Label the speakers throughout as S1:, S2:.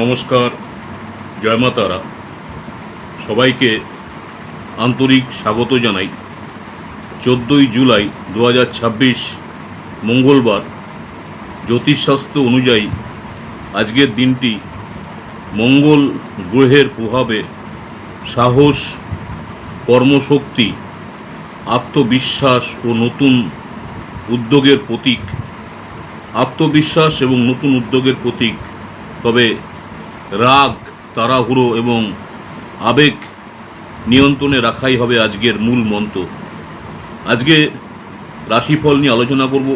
S1: নমস্কার, জয় মা তারা। সবাইকে আন্তরিক স্বাগত জানাই। 14ই জুলাই 2026 মঙ্গলবার জ্যোতিষশাস্ত্র অনুযায়ী আজকের দিনটি মঙ্গল গ্রহের প্রভাবে সাহস, কর্মশক্তি, আত্মবিশ্বাস ও নতুন উদ্যোগের প্রতীক। আত্মবিশ্বাস এবং নতুন উদ্যোগের প্রতীক। তবে রাগ, তাড়াহুড়ো এবং আবেগ নিয়ন্ত্রণে রাখাই হবে আজকের মূল মন্ত্র। আজকে রাশিফল নিয়ে আলোচনা করব।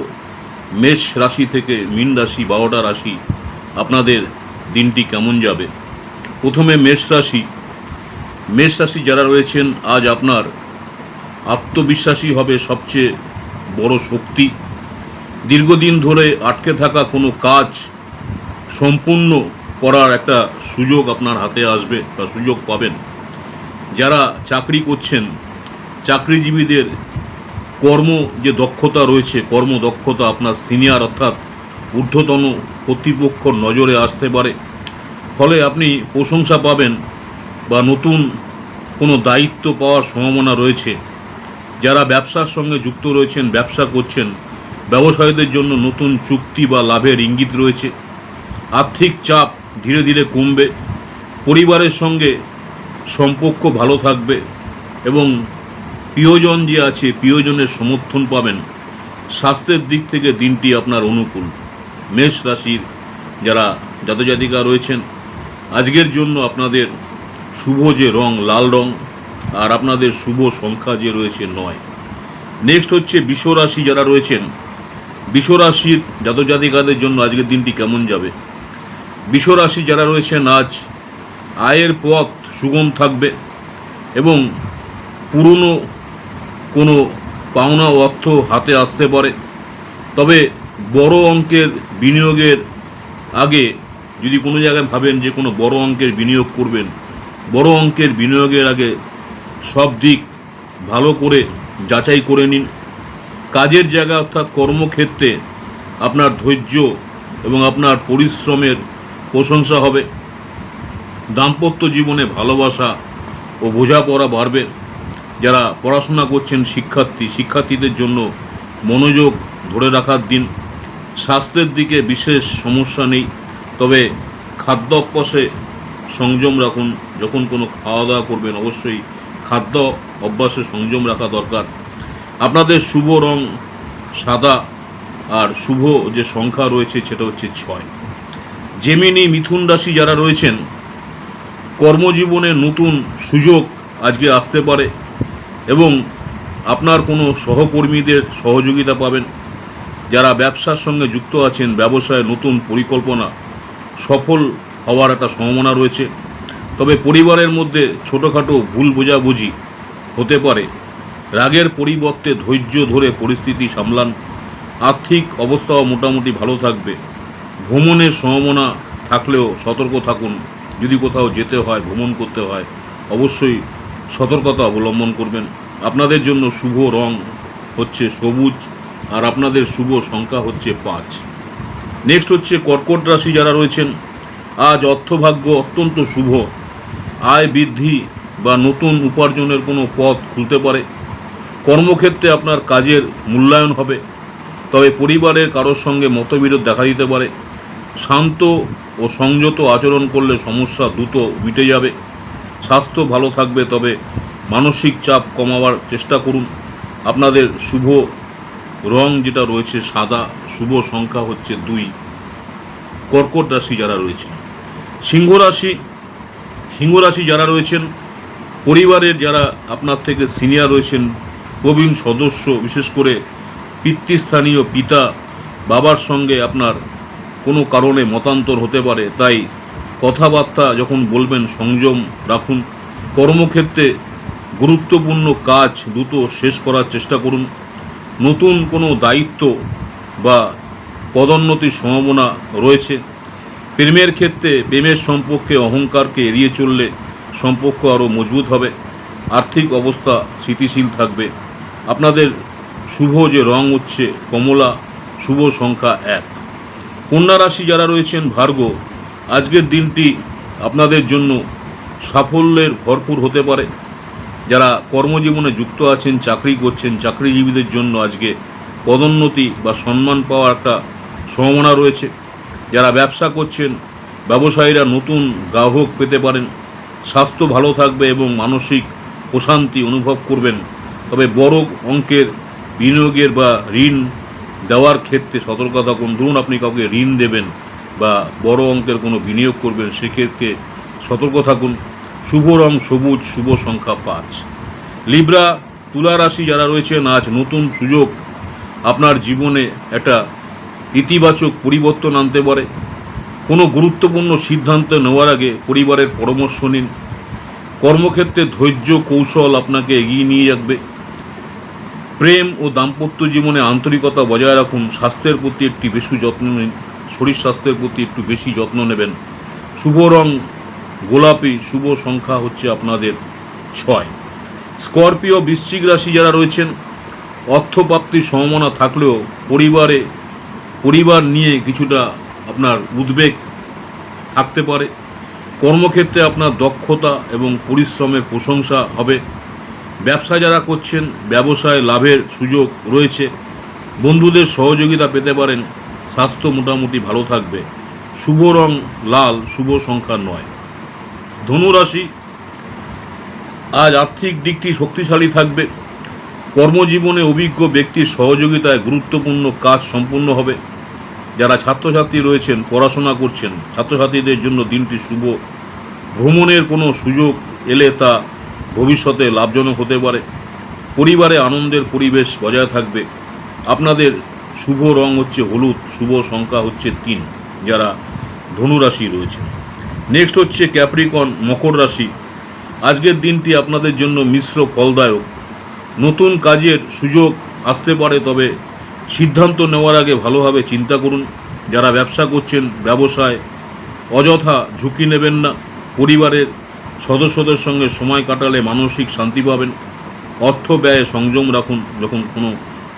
S1: মেষ রাশি থেকে মীন রাশি, 12টা রাশি, আপনাদের দিনটি কেমন যাবে। প্রথমে মেষ রাশি। মেষ রাশি যারা রয়েছেন, আজ আপনার আত্মবিশ্বাসী হবে সবচেয়ে বড় শক্তি। দীর্ঘদিন ধরে আটকে থাকা কোনো কাজ সম্পূর্ণ করার একটা সুযোগ আপনার হাতে আসবে বা সুযোগ পাবেন। যারা চাকরি করছেন, চাকরিজীবীদের কর্ম যে দক্ষতা রয়েছে, কর্মদক্ষতা আপনার সিনিয়র অর্থাৎ ঊর্ধ্বতন কর্তৃপক্ষর নজরে আসতে পারে। ফলে আপনি প্রশংসা পাবেন বা নতুন কোনো দায়িত্ব পাওয়ার সম্ভাবনা রয়েছে। যারা ব্যবসার সঙ্গে যুক্ত রয়েছেন, ব্যবসা করছেন, ব্যবসায়ীদের জন্য নতুন চুক্তি বা লাভের ইঙ্গিত রয়েছে। আর্থিক চাপ ধীরে ধীরে কমবে। পরিবারের সঙ্গে সম্পর্ক ভালো থাকবে এবং প্রিয়জন যে আছে, প্রিয়জনের সমর্থন পাবেন। স্বাস্থ্যের দিক থেকে দিনটি আপনার অনুকূল। মেষ রাশির যারা জাতজাতিকা রয়েছেন, আজকের জন্য আপনাদের শুভ যে রং লাল রং, আর আপনাদের শুভ সংখ্যা যে রয়েছে 9। নেক্সট হচ্ছে বৃষ রাশি যারা রয়েছেন, বৃষ রাশির জাতজাতিকাদের জন্য আজকের দিনটি কেমন যাবে। বৃষ রাশি যারা রয়েছেন, আজ আয়ের পথ সুগম থাকবে এবং পুরনো কোনো পাওনা অর্থ হাতে আসতে পারে। তবে বড় অঙ্কের বিনিয়োগের আগে যদি কোনো জায়গায় ভাবেন যে কোনো বড় অঙ্কের বিনিয়োগ করবেন, বড় অঙ্কের বিনিয়োগের আগে সব দিক ভালো করে যাচাই করে নিন। কাজের জায়গা অর্থাৎ কর্মক্ষেত্রে আপনার ধৈর্য এবং আপনার পরিশ্রমের প্রশংসা হবে। দাম্পত্য জীবনে ভালোবাসা ও বোঝাপড়া বাড়বে। যারা পড়াশোনা করছেন, শিক্ষার্থীদের জন্য মনোযোগ ধরে রাখার দিন। স্বাস্থ্যের দিকে বিশেষ সমস্যা নেই, তবে খাদ্য অভ্যাসে সংযম রাখুন। যখন কোনো খাওয়া দাওয়া করবেন, অবশ্যই খাদ্য অভ্যাসে সংযম রাখা দরকার। আপনাদের শুভ রং সাদা, আর শুভ যে সংখ্যা রয়েছে সেটা হচ্ছে 6। জেমিনি মিথুন রাশি যারা রয়েছেন, কর্মজীবনে নতুন সুযোগ আজকে আসতে পারে এবং আপনার কোনো সহকর্মীদের সহযোগিতা পাবেন। যারা ব্যবসার সঙ্গে যুক্ত আছেন, ব্যবসায় নতুন পরিকল্পনা সফল হওয়ার একটা সম্ভাবনা রয়েছে। তবে পরিবারের মধ্যে ছোটোখাটো ভুল বোঝাবুঝি হতে পারে। রাগের পরিবর্তে ধৈর্য ধরে পরিস্থিতি সামলান। আর্থিক অবস্থাও মোটামুটি ভালো থাকবে। ভ্রমণের সম্ভাবনা থাকলেও সতর্ক থাকুন। যদি কোথাও যেতে হয়, ভ্রমণ করতে হয়, অবশ্যই সতর্কতা অবলম্বন করবেন। আপনাদের জন্য শুভ রং হচ্ছে সবুজ, আর আপনাদের শুভ সংখ্যা হচ্ছে 5। নেক্সট হচ্ছে কর্কট রাশি যারা রয়েছেন, আজ অর্থভাগ্য অত্যন্ত শুভ। আয় বৃদ্ধি বা নতুন উপার্জনের কোনো পথ খুলতে পারে। কর্মক্ষেত্রে আপনার কাজের মূল্যায়ন হবে। তবে পরিবারের কারোর সঙ্গে মতবিরোধ দেখা দিতে পারে। শান্ত ও সংযত আচরণ করলে সমস্যা দ্রুত মিটে যাবে। স্বাস্থ্য ভালো থাকবে, তবে মানসিক চাপ কমাবার চেষ্টা করুন। আপনাদের শুভ রং যেটা রয়েছে সাদা, শুভ সংখ্যা হচ্ছে 2। কর্কট রাশি যারা রয়েছেন, সিংহ রাশি যারা রয়েছেন, পরিবারের যারা আপনার থেকে সিনিয়র রয়েছেন, প্রবীণ সদস্য, বিশেষ করে পিতৃস্থানীয় পিতা, বাবার সঙ্গে আপনার কোনো কারণে মতান্তর হতে পারে। তাই কথাবার্তা যখন বলবেন সংযম রাখুন। কর্মক্ষেত্রে গুরুত্বপূর্ণ কাজ দ্রুত শেষ করার চেষ্টা করুন। নতুন কোনো দায়িত্ব বা পদোন্নতির সম্ভাবনা রয়েছে। প্রেমের ক্ষেত্রে প্রেমের সম্পর্কে অহংকারকে এড়িয়ে চললে সম্পর্ক আরও মজবুত হবে। আর্থিক অবস্থা স্থিতিশীল থাকবে। আপনাদের শুভ যে রং হচ্ছে কমলা, শুভ সংখ্যা 1। কন্যা রাশি যারা রয়েছেন, ভার্গো, আজকের দিনটি আপনাদের জন্য সাফল্যের ভরপুর হতে পারে। যারা কর্মজীবনে যুক্ত আছেন, চাকরি করছেন, চাকরিজীবীদের জন্য আজকে পদোন্নতি বা সম্মান পাওয়ার একটা সম্ভাবনা রয়েছে। যারা ব্যবসা করছেন, ব্যবসায়ীরা নতুন গ্রাহক পেতে পারেন। স্বাস্থ্য ভালো থাকবে এবং মানসিক প্রশান্তি অনুভব করবেন। তবে বড় অঙ্কের বিনিয়োগের বা ঋণ দেওয়ার ক্ষেত্রে সতর্ক থাকুন। ধরুন আপনি কাউকে ঋণ দেবেন বা বড় অঙ্কের কোনো বিনিয়োগ করবেন, সেক্ষেত্রে সতর্ক থাকুন। শুভ রং সবুজ, শুভ সংখ্যা 5। লিব্রা, তুলা রাশি যারা রয়েছেন, আজ নতুন সুযোগ আপনার জীবনে একটা ইতিবাচক পরিবর্তন আনতে পারে। কোনো গুরুত্বপূর্ণ সিদ্ধান্ত নেওয়ার আগে পরিবারের পরামর্শ নিন। কর্মক্ষেত্রে ধৈর্য কৌশল আপনাকে এগিয়ে নিয়ে যাবে। প্রেম ও দাম্পত্য জীবনে আন্তরিকতা বজায় রাখুন। স্বাস্থ্যের প্রতি একটি বেশি যত্ন নিন, শরীর স্বাস্থ্যের প্রতি একটু বেশি যত্ন নেবেন। শুভ রং গোলাপি, শুভ সংখ্যা হচ্ছে আপনাদের 6। স্করপিও, বৃশ্চিক রাশি যারা রয়েছেন, অর্থপ্রাপ্তির সম্ভাবনা থাকলেও পরিবার নিয়ে কিছুটা আপনার উদ্বেগ থাকতে পারে। কর্মক্ষেত্রে আপনার দক্ষতা এবং পরিশ্রমের প্রশংসা হবে। ব্যবসা যারা করছেন, ব্যবসায় লাভের সুযোগ রয়েছে। বন্ধুদের সহযোগিতা পেতে পারেন। স্বাস্থ্য মোটামুটি ভালো থাকবে। শুভ রং লাল, শুভ সংখ্যা 9। ধনুরাশি, আজ আর্থিক দিকটি শক্তিশালী থাকবে। কর্মজীবনে অভিজ্ঞ ব্যক্তির সহযোগিতায় গুরুত্বপূর্ণ কাজ সম্পূর্ণ হবে। যারা ছাত্রছাত্রী রয়েছেন, পড়াশোনা করছেন, ছাত্রছাত্রীদের জন্য দিনটি শুভ। ভ্রমণের কোনো সুযোগ এলে তা ভবিষ্যতে লাভজনক হতে পারে। পরিবারে আনন্দের পরিবেশ বজায় থাকবে। আপনাদের শুভ রং হচ্ছে হলুদ, শুভ সংখ্যা হচ্ছে 3। যারা ধনুরাশি রয়েছে। নেক্সট হচ্ছে ক্যাপ্রিকন, মকর রাশি। আজকের দিনটি আপনাদের জন্য মিশ্র ফলদায়ক। নতুন কাজের সুযোগ আসতে পারে, তবে সিদ্ধান্ত নেওয়ার আগে ভালোভাবে চিন্তা করুন। যারা ব্যবসা করছেন, ব্যবসায় অযথা ঝুঁকি নেবেন না। পরিবারের সদস্যদের সঙ্গে সময় কাটালে মানসিক শান্তি পাবেন। অর্থ ব্যয়ে সংযম রাখুন। যখন কোনো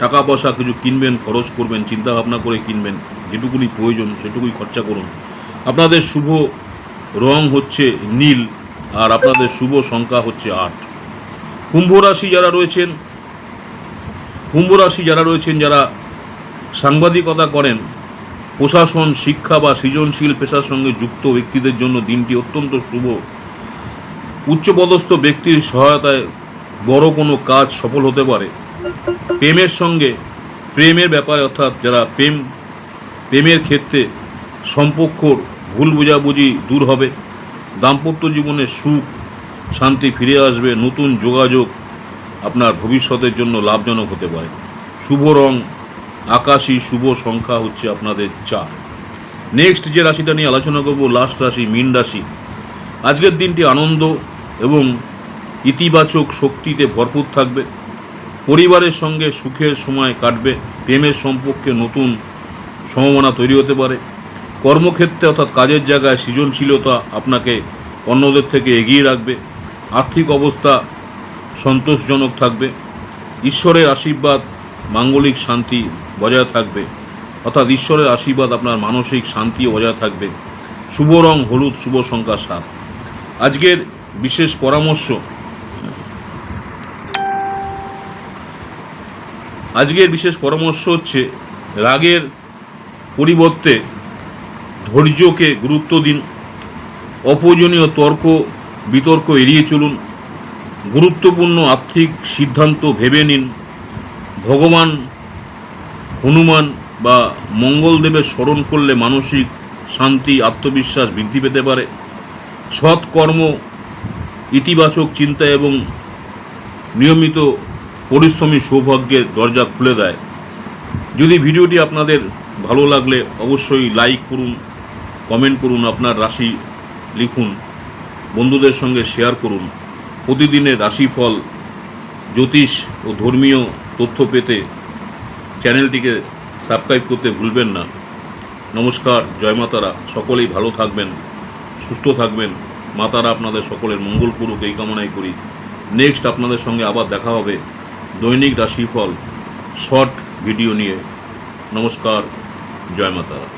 S1: টাকা পয়সা কিছু কিনবেন, খরচ করবেন, চিন্তা ভাবনা করে কিনবেন। যেটুকুনি প্রয়োজন সেটুকুই খরচা করুন। আপনাদের শুভ রং হচ্ছে নীল, আর আপনাদের শুভ সংখ্যা হচ্ছে 8। কুম্ভ রাশি যারা রয়েছেন, যারা সাংবাদিকতা করেন, প্রশাসন, শিক্ষা বা সৃজনশীল পেশার সঙ্গে যুক্ত ব্যক্তিদের জন্য দিনটি অত্যন্ত শুভ। উচ্চপদস্থ ব্যক্তির সহায়তায় বড় কোনো কাজ সফল হতে পারে। প্রেমের ব্যাপারে, অর্থাৎ যারা প্রেমের ক্ষেত্রে সম্পর্কর ভুল বোঝাবুঝি দূর হবে। দাম্পত্য জীবনে সুখ শান্তি ফিরে আসবে। নতুন যোগাযোগ আপনার ভবিষ্যতের জন্য লাভজনক হতে পারে। শুভ রং আকাশী, শুভ সংখ্যা হচ্ছে আপনাদের 4। নেক্সট যে রাশিটা নিয়ে আলোচনা করব, লাস্ট রাশি মীন রাশি। আজকের দিনটি আনন্দ এবং ইতিবাচক শক্তিতে ভরপুর থাকবে। পরিবারের সঙ্গে সুখের সময় কাটবে। প্রেমের সম্পর্কে নতুন সম্ভাবনা তৈরি হতে পারে। কর্মক্ষেত্রে অর্থাৎ কাজের জায়গায় সৃজনশীলতা আপনাকে অন্যদের থেকে এগিয়ে রাখবে। আর্থিক অবস্থা সন্তোষজনক থাকবে। ঈশ্বরের আশীর্বাদ, মাঙ্গলিক শান্তি বজায় থাকবে, অর্থাৎ ঈশ্বরের আশীর্বাদ আপনার মানসিক শান্তি বজায় থাকবে। শুভ রং হলুদ, শুভ সংখ্যা 7। আজকের বিশেষ পরামর্শ হচ্ছে রাগের পরিবর্তে ধৈর্যকে গুরুত্ব দিন। অপ্রয়োজনীয় তর্ক বিতর্ক এড়িয়ে চলুন। গুরুত্বপূর্ণ আর্থিক সিদ্ধান্ত ভেবে নিন। ভগবান হনুমান বা মঙ্গলদেবের স্মরণ করলে মানসিক শান্তি, আত্মবিশ্বাস বৃদ্ধি পেতে পারে। সৎকর্ম, ইতিবাচক চিন্তা এবং নিয়মিত পরিশ্রমী সৌভাগ্যের দরজা খুলে দেয়। যদি ভিডিওটি আপনাদের ভালো লাগলে অবশ্যই লাইক করুন, কমেন্ট করুন, আপনার রাশি লিখুন, বন্ধুদের সঙ্গে শেয়ার করুন। প্রতিদিনের রাশিফল, জ্যোতিষ ও ধর্মীয় তথ্য পেতে চ্যানেলটিকে সাবস্ক্রাইব করতে ভুলবেন না। নমস্কার, জয় মাতারা। সকলেই ভালো থাকবেন, সুস্থ থাকবেন। মাতারা আপনাদের সকলের মঙ্গল করুক, এই কামনাই করি। নেক্সট আপনাদের সঙ্গে আবার দেখা হবে দৈনিক রাশিফল শর্ট ভিডিও নিয়ে। নমস্কার, জয় মাতারা।